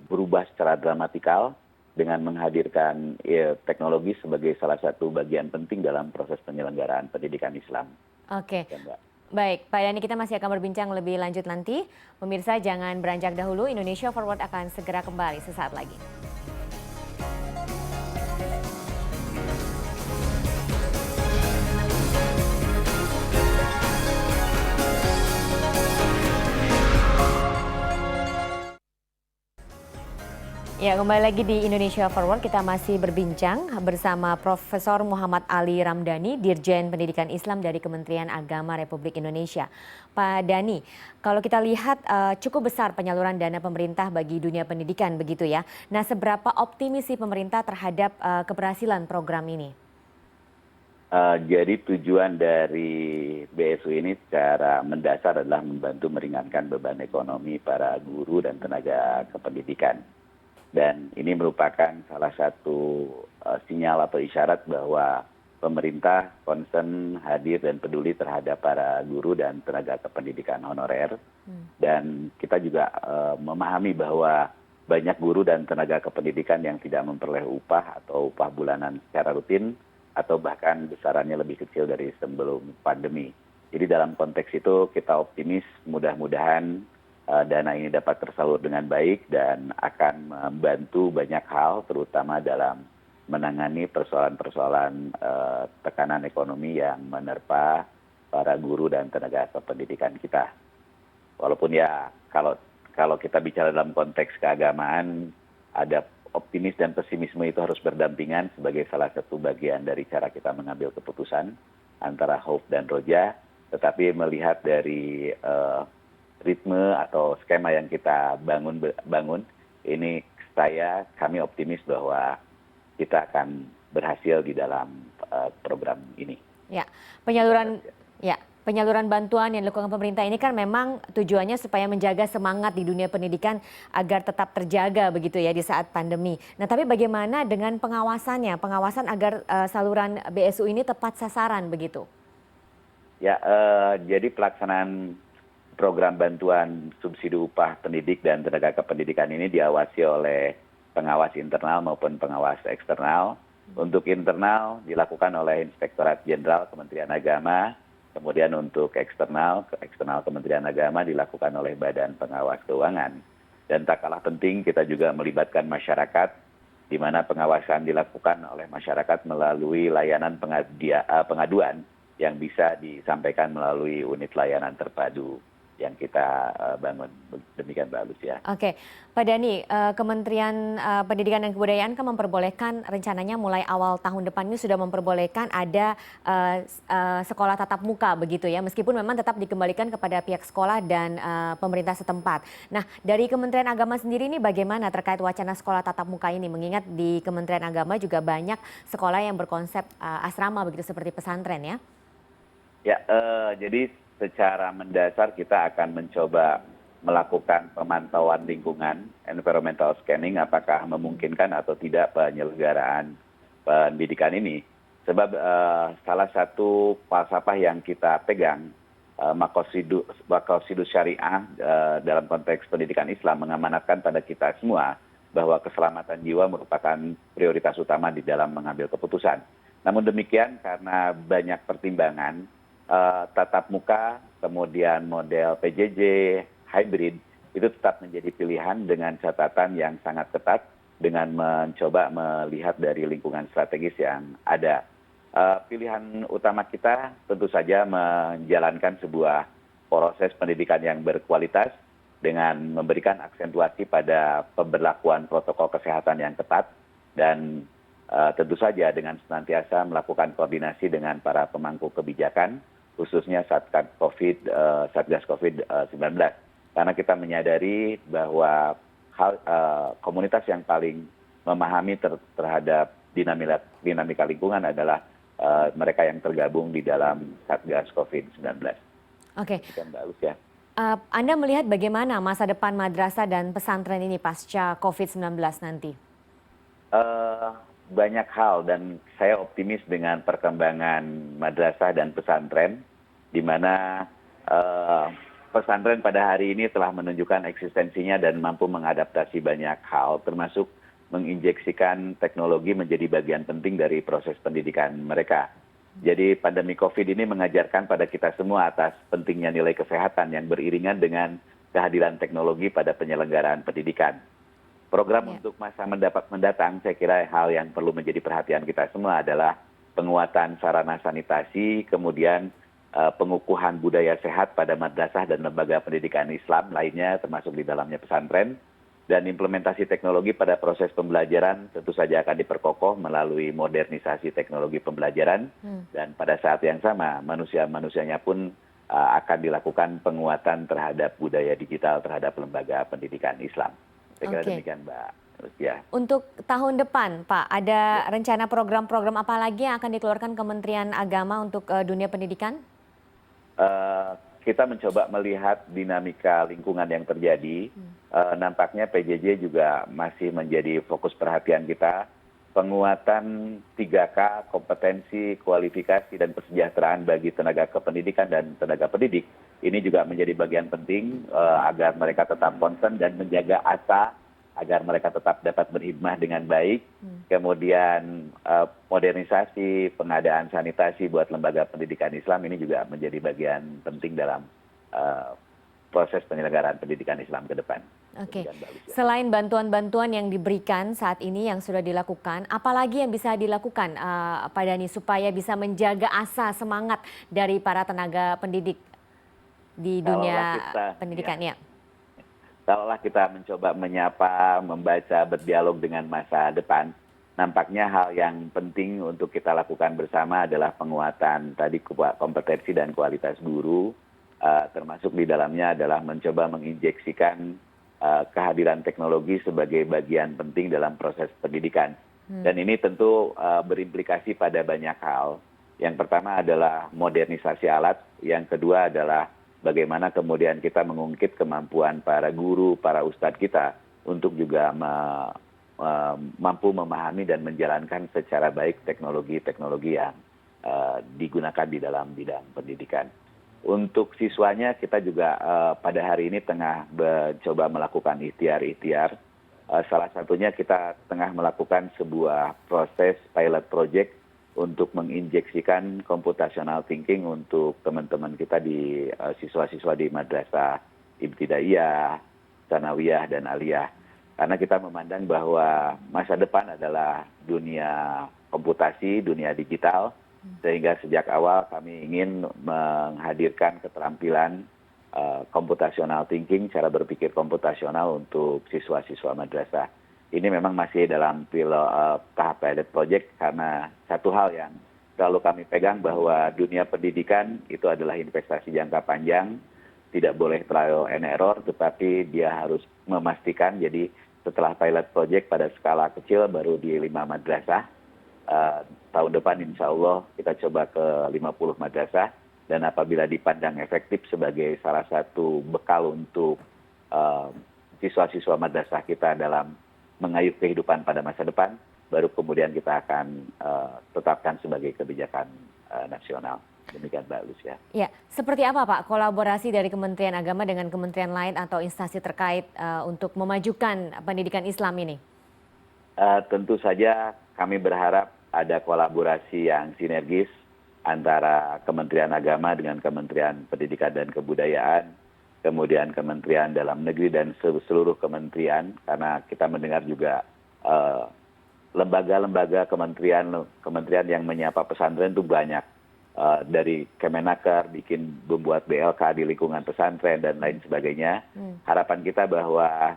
berubah secara dramatikal dengan menghadirkan teknologi sebagai salah satu bagian penting dalam proses penyelenggaraan pendidikan Islam. Oke, baik Pak Dhani, kita masih akan berbincang lebih lanjut nanti. Pemirsa jangan beranjak dahulu, Indonesia Forward akan segera kembali sesaat lagi. Ya, kembali lagi di Indonesia Forward, kita masih berbincang bersama Profesor Muhammad Ali Ramdhani, Dirjen Pendidikan Islam dari Kementerian Agama Republik Indonesia. Pak Dhani, kalau kita lihat cukup besar penyaluran dana pemerintah bagi dunia pendidikan begitu ya. Nah, seberapa optimis sih pemerintah terhadap keberhasilan program ini? Jadi tujuan dari BSU ini secara mendasar adalah membantu meringankan beban ekonomi para guru dan tenaga kependidikan. Dan ini merupakan salah satu sinyal atau isyarat bahwa pemerintah concern, hadir dan peduli terhadap para guru dan tenaga kependidikan honorer. Dan kita juga memahami bahwa banyak guru dan tenaga kependidikan yang tidak memperoleh upah atau upah bulanan secara rutin atau bahkan besarannya lebih kecil dari sebelum pandemi. Jadi dalam konteks itu kita optimis mudah-mudahan dana ini dapat tersalur dengan baik dan akan membantu banyak hal terutama dalam menangani persoalan-persoalan tekanan ekonomi yang menerpa para guru dan tenaga kependidikan kita. Walaupun ya kalau kita bicara dalam konteks keagamaan, ada optimis dan pesimisme itu harus berdampingan sebagai salah satu bagian dari cara kita mengambil keputusan antara hope dan roja. Tetapi melihat dari ritme atau skema yang kita bangun, ini kami optimis bahwa kita akan berhasil di dalam program ini. Ya, penyaluran bantuan yang dilakukan pemerintah ini kan memang tujuannya supaya menjaga semangat di dunia pendidikan agar tetap terjaga begitu ya di saat pandemi. Nah, tapi bagaimana dengan pengawasannya? Pengawasan agar saluran BSU ini tepat sasaran begitu? Ya, jadi pelaksanaan program bantuan subsidi upah pendidik dan tenaga kependidikan ini diawasi oleh pengawas internal maupun pengawas eksternal. Untuk internal dilakukan oleh Inspektorat Jenderal Kementerian Agama, kemudian untuk eksternal Kementerian Agama dilakukan oleh Badan Pengawas Keuangan. Dan tak kalah penting kita juga melibatkan masyarakat, di mana pengawasan dilakukan oleh masyarakat melalui layanan pengaduan yang bisa disampaikan melalui unit layanan terpadu yang kita bangun. Demikian Mbak Lucia. Oke, Pak Dhani, Kementerian Pendidikan dan Kebudayaan kan memperbolehkan rencananya mulai awal tahun depan ini sudah memperbolehkan ada sekolah tatap muka begitu ya, meskipun memang tetap dikembalikan kepada pihak sekolah dan pemerintah setempat. Nah, dari Kementerian Agama sendiri ini bagaimana terkait wacana sekolah tatap muka ini? Mengingat di Kementerian Agama juga banyak sekolah yang berkonsep asrama begitu seperti pesantren ya? Ya, jadi secara mendasar kita akan mencoba melakukan pemantauan lingkungan, environmental scanning, apakah memungkinkan atau tidak penyelenggaraan pendidikan ini. Sebab salah satu falsafah yang kita pegang, Maqasidus Syariah dalam konteks pendidikan Islam mengamanatkan pada kita semua bahwa keselamatan jiwa merupakan prioritas utama di dalam mengambil keputusan. Namun demikian karena banyak pertimbangan, tatap muka, kemudian model PJJ, hybrid, itu tetap menjadi pilihan dengan catatan yang sangat ketat dengan mencoba melihat dari lingkungan strategis yang ada. Pilihan utama kita tentu saja menjalankan sebuah proses pendidikan yang berkualitas dengan memberikan aksentuasi pada pemberlakuan protokol kesehatan yang ketat dan tentu saja dengan senantiasa melakukan koordinasi dengan para pemangku kebijakan, khususnya Satgas COVID-19. Karena kita menyadari bahwa komunitas yang paling memahami terhadap dinamika lingkungan adalah mereka yang tergabung di dalam Satgas COVID-19. Oke. Mbak Lucia. Anda melihat bagaimana masa depan madrasah dan pesantren ini pasca COVID-19 nanti? Banyak hal dan saya optimis dengan perkembangan madrasah dan pesantren, di mana pesantren pada hari ini telah menunjukkan eksistensinya dan mampu mengadaptasi banyak hal, termasuk menginjeksikan teknologi menjadi bagian penting dari proses pendidikan mereka. Jadi pandemi COVID ini mengajarkan pada kita semua atas pentingnya nilai kesehatan yang beriringan dengan kehadiran teknologi pada penyelenggaraan pendidikan. Program untuk masa mendatang, saya kira hal yang perlu menjadi perhatian kita semua adalah penguatan sarana sanitasi, kemudian pengukuhan budaya sehat pada madrasah dan lembaga pendidikan Islam lainnya, termasuk di dalamnya pesantren, dan implementasi teknologi pada proses pembelajaran tentu saja akan diperkokoh melalui modernisasi teknologi pembelajaran, dan pada saat yang sama manusia-manusianya pun akan dilakukan penguatan terhadap budaya digital terhadap lembaga pendidikan Islam. Saya kira demikian Mbak Lucia. Untuk tahun depan Pak, ada rencana program-program apa lagi yang akan dikeluarkan Kementerian Agama untuk dunia pendidikan? Kita mencoba melihat dinamika lingkungan yang terjadi. Nampaknya PJJ juga masih menjadi fokus perhatian kita. penguatan 3K, kompetensi, kualifikasi, dan kesejahteraan bagi tenaga kependidikan dan tenaga pendidik, ini juga menjadi bagian penting agar mereka tetap konsen dan menjaga asa, agar mereka tetap dapat berkhidmat dengan baik. Kemudian modernisasi, pengadaan sanitasi buat lembaga pendidikan Islam ini juga menjadi bagian penting dalam proses penyelenggaraan pendidikan Islam ke depan. Oke, selain bantuan-bantuan yang diberikan saat ini yang sudah dilakukan, apalagi yang bisa dilakukan Pak Dhani supaya bisa menjaga asa semangat dari para tenaga pendidik di dunia pendidikannya? Kalaulah kita mencoba menyapa, membaca, berdialog dengan masa depan, nampaknya hal yang penting untuk kita lakukan bersama adalah penguatan tadi kompetensi dan kualitas guru, termasuk di dalamnya adalah mencoba menginjeksikan kehadiran teknologi sebagai bagian penting dalam proses pendidikan. Dan ini tentu berimplikasi pada banyak hal. Yang pertama adalah modernisasi alat, yang kedua adalah bagaimana kemudian kita mengungkit kemampuan para guru, para ustadz kita untuk juga mampu memahami dan menjalankan secara baik teknologi-teknologi yang digunakan di dalam bidang pendidikan. Untuk siswanya kita juga pada hari ini tengah mencoba melakukan ikhtiar-ikhtiar. Salah satunya kita tengah melakukan sebuah proses pilot project untuk menginjeksikan computational thinking untuk teman-teman kita di siswa-siswa di madrasah ibtidaiyah, tsanawiyah, dan aliyah. Karena kita memandang bahwa masa depan adalah dunia komputasi, dunia digital, sehingga sejak awal kami ingin menghadirkan keterampilan computational thinking, cara berpikir komputasional untuk siswa-siswa madrasah. Ini memang masih dalam tahap pilot project karena satu hal yang selalu kami pegang bahwa dunia pendidikan itu adalah investasi jangka panjang, tidak boleh trial and error, tetapi dia harus memastikan. Jadi setelah pilot project pada skala kecil baru di 5 madrasah, tahun depan insya Allah kita coba ke 50 madrasah, dan apabila dipandang efektif sebagai salah satu bekal untuk siswa-siswa madrasah kita dalam mengayuh kehidupan pada masa depan, baru kemudian kita akan tetapkan sebagai kebijakan nasional. Demikian Mbak Lucia. Ya, seperti apa Pak kolaborasi dari Kementerian Agama dengan kementerian lain atau instansi terkait untuk memajukan pendidikan Islam ini? Tentu saja kami berharap ada kolaborasi yang sinergis antara Kementerian Agama dengan Kementerian Pendidikan dan Kebudayaan, kemudian Kementerian Dalam Negeri dan seluruh kementerian, karena kita mendengar juga lembaga-lembaga kementerian yang menyapa pesantren itu banyak. Dari Kemenaker membuat BLK di lingkungan pesantren dan lain sebagainya. Harapan kita bahwa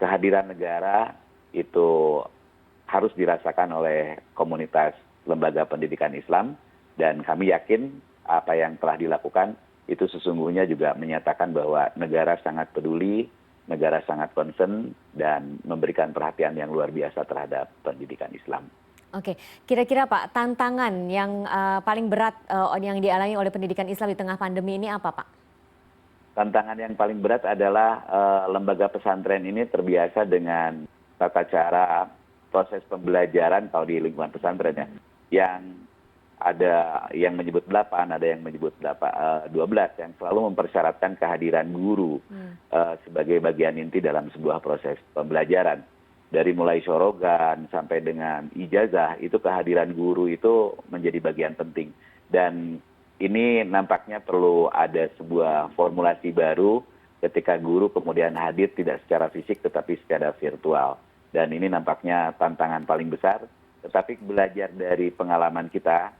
kehadiran negara itu harus dirasakan oleh komunitas lembaga pendidikan Islam, dan kami yakin apa yang telah dilakukan itu sesungguhnya juga menyatakan bahwa negara sangat peduli, negara sangat concern, dan memberikan perhatian yang luar biasa terhadap pendidikan Islam. Oke, kira-kira Pak, tantangan yang paling berat yang dialami oleh pendidikan Islam di tengah pandemi ini apa Pak? Tantangan yang paling berat adalah lembaga pesantren ini terbiasa dengan tata cara proses pembelajaran kalau di lingkungan pesantren ya, yang ada yang menyebut 8, ada yang menyebut 12, yang selalu mempersyaratkan kehadiran guru sebagai bagian inti dalam sebuah proses pembelajaran. Dari mulai syorogan sampai dengan ijazah, itu kehadiran guru itu menjadi bagian penting. Dan ini nampaknya perlu ada sebuah formulasi baru ketika guru kemudian hadir tidak secara fisik tetapi secara virtual. Dan ini nampaknya tantangan paling besar. Tetapi belajar dari pengalaman kita,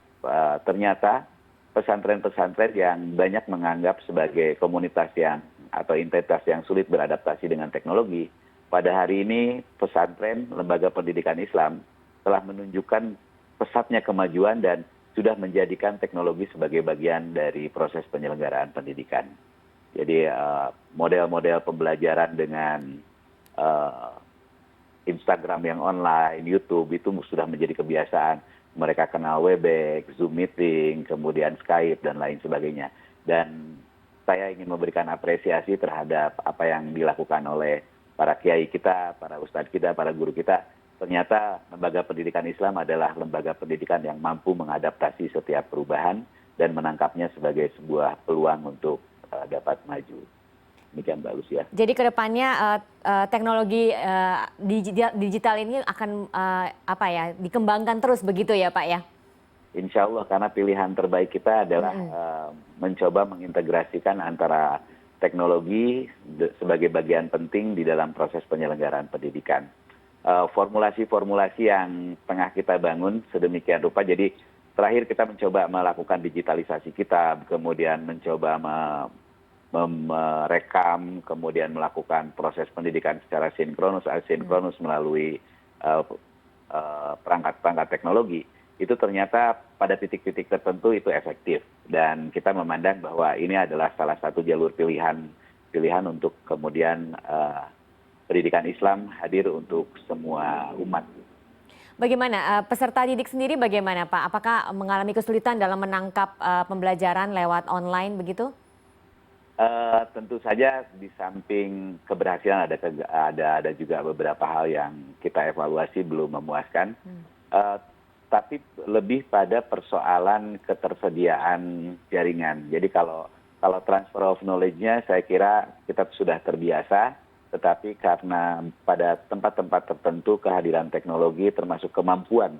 ternyata pesantren-pesantren yang banyak menganggap sebagai komunitas yang atau entitas yang sulit beradaptasi dengan teknologi, pada hari ini pesantren, lembaga pendidikan Islam telah menunjukkan pesatnya kemajuan dan sudah menjadikan teknologi sebagai bagian dari proses penyelenggaraan pendidikan. Jadi model-model pembelajaran dengan Instagram yang online, YouTube itu sudah menjadi kebiasaan. Mereka kenal Webex, Zoom Meeting, kemudian Skype, dan lain sebagainya. Dan saya ingin memberikan apresiasi terhadap apa yang dilakukan oleh para kiai kita, para ustadz kita, para guru kita, ternyata lembaga pendidikan Islam adalah lembaga pendidikan yang mampu mengadaptasi setiap perubahan dan menangkapnya sebagai sebuah peluang untuk dapat maju. Demikian Mbak Lucia. Jadi kedepannya teknologi digital ini akan dikembangkan terus begitu ya Pak ya? Insya Allah, karena pilihan terbaik kita adalah mencoba mengintegrasikan antara teknologi sebagai bagian penting di dalam proses penyelenggaraan pendidikan. Formulasi-formulasi yang tengah kita bangun sedemikian rupa, jadi terakhir kita mencoba melakukan digitalisasi kita, kemudian mencoba merekam, kemudian melakukan proses pendidikan secara sinkronus, asinkronus melalui perangkat-perangkat teknologi. Itu ternyata pada titik-titik tertentu itu efektif, dan kita memandang bahwa ini adalah salah satu jalur pilihan untuk kemudian pendidikan Islam hadir untuk semua umat. Bagaimana peserta didik sendiri bagaimana Pak? Apakah mengalami kesulitan dalam menangkap pembelajaran lewat online begitu? Tentu saja di samping keberhasilan ada juga beberapa hal yang kita evaluasi belum memuaskan. Tapi lebih pada persoalan ketersediaan jaringan. Jadi kalau transfer of knowledge-nya saya kira kita sudah terbiasa, tetapi karena pada tempat-tempat tertentu kehadiran teknologi termasuk kemampuan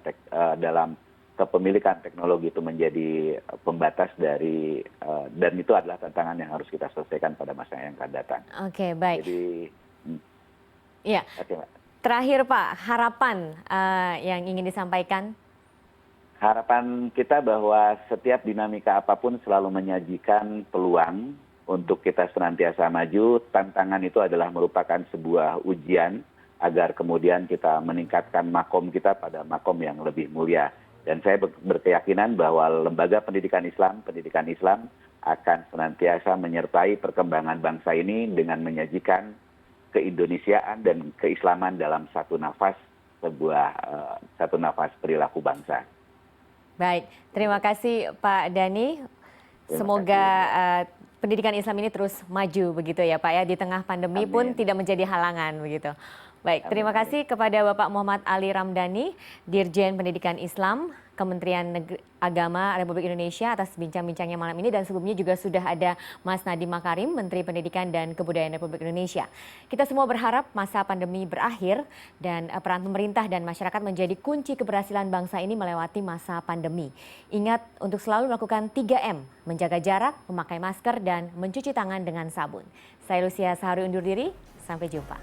dalam kepemilikan teknologi itu menjadi pembatas dari dan itu adalah tantangan yang harus kita selesaikan pada masa yang akan datang. Oke, baik. Jadi, ya. Oke, Mbak. Terakhir Pak, harapan yang ingin disampaikan? Harapan kita bahwa setiap dinamika apapun selalu menyajikan peluang untuk kita senantiasa maju. Tantangan itu adalah merupakan sebuah ujian agar kemudian kita meningkatkan makom kita pada makom yang lebih mulia. Dan saya berkeyakinan bahwa lembaga pendidikan Islam akan senantiasa menyertai perkembangan bangsa ini dengan menyajikan keindonesiaan dan keislaman dalam satu nafas perilaku bangsa. Baik, terima kasih Pak Dhani. Semoga pendidikan Islam ini terus maju begitu ya Pak ya, di tengah pandemi pun tidak menjadi halangan begitu. Baik, terima kasih kepada Bapak Muhammad Ali Ramdhani, Dirjen Pendidikan Islam, Kementerian Agama Republik Indonesia atas bincang-bincangnya malam ini, dan sebelumnya juga sudah ada Mas Nadiem Makarim, Menteri Pendidikan dan Kebudayaan Republik Indonesia. Kita semua berharap masa pandemi berakhir dan peran pemerintah dan masyarakat menjadi kunci keberhasilan bangsa ini melewati masa pandemi. Ingat untuk selalu melakukan 3M, menjaga jarak, memakai masker, dan mencuci tangan dengan sabun. Saya Lucia Saharuy undur diri, sampai jumpa.